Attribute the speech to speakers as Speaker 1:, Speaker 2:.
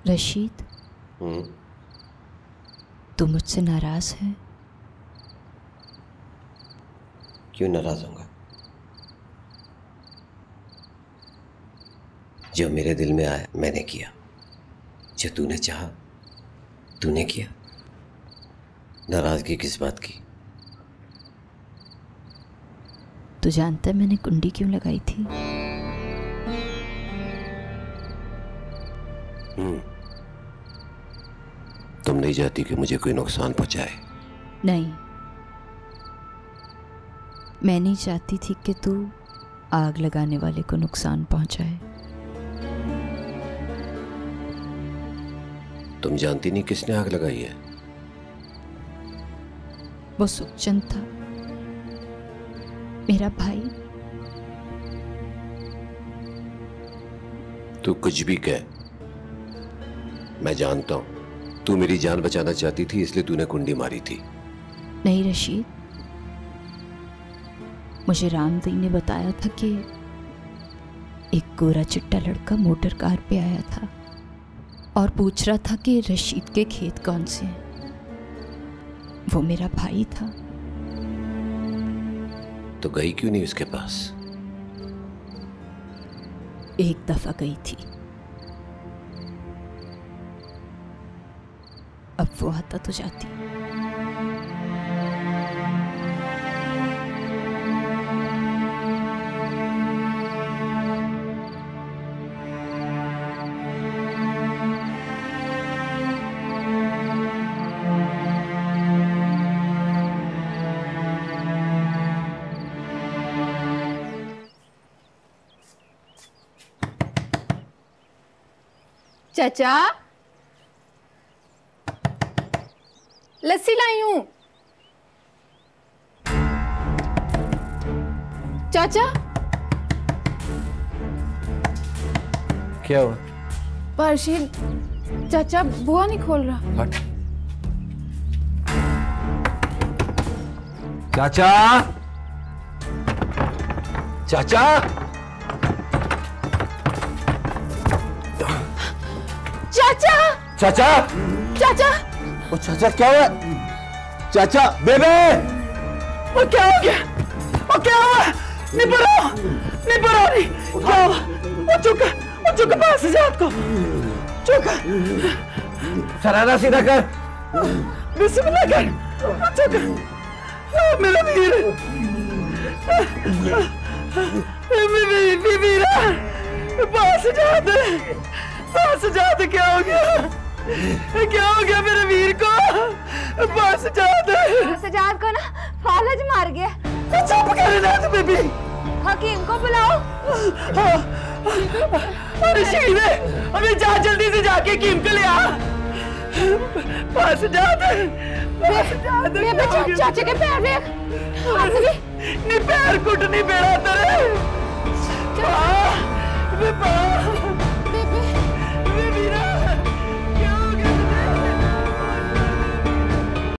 Speaker 1: रशीद, तू मुझसे नाराज है?
Speaker 2: क्यों नाराज होऊंगा? जो मेरे दिल में आया मैंने किया, जो तूने चाहा तूने किया। नाराजगी किस बात की?
Speaker 1: तू जानता है मैंने कुंडी क्यों लगाई थी?
Speaker 2: तुम नहीं चाहती कि मुझे कोई नुकसान पहुंचाए?
Speaker 1: नहीं, मैं नहीं चाहती थी कि तू आग लगाने वाले को नुकसान पहुंचाए।
Speaker 2: तुम जानती नहीं किसने आग लगाई है?
Speaker 1: वो सुखचंद था, मेरा भाई।
Speaker 2: तू कुछ भी कह, मैं जानता हूं तू मेरी जान बचाना चाहती थी, इसलिए तूने कुंडी मारी थी।
Speaker 1: नहीं रशीद, मुझे रामदी ने बताया था कि एक गोरा चिट्टा लड़का मोटर कार पे आया था और पूछ रहा था कि रशीद के खेत कौन से हैं। वो मेरा भाई था।
Speaker 2: तो गई क्यों नहीं उसके पास?
Speaker 1: एक दफा गई थी, अब वो आता तो जाती।
Speaker 3: चाचा, लस्सी लाई हूं। चाचा,
Speaker 4: क्या हुआ?
Speaker 3: परशीद चाचा बुआ नहीं खोल रहा।
Speaker 4: हट। चाचा, चाचा,
Speaker 3: चाचा,
Speaker 4: चाचा,
Speaker 3: चाचा,
Speaker 4: ओ चाचा क्या हुआ? चाचा, बेबे,
Speaker 3: वो क्या हो गया? वो क्या हुआ? निपरो, निपरो नहीं। क्या हुआ? वो चुका पास से जा आपको। चुका।
Speaker 4: सरारा सीधा कर।
Speaker 3: बिस्मिल्लाह कर। चुका। मेरा वीर, मेरी वीरा, पास जा दे, पास जा दे। क्या हो गया? क्या हो गया मेरे वीर को? पास जा दे।
Speaker 5: सजाद को ना फालज मार गया।
Speaker 3: चुप कर ना तू बेबी।
Speaker 5: हकीम को बुलाओ।
Speaker 3: अरे शीरे, अबे जा जल्दी से जाके हकीम को ले आ। पास जा दे, पास जा दे।
Speaker 5: चाचे के पैर देख।
Speaker 3: नहीं पैर कुट नहीं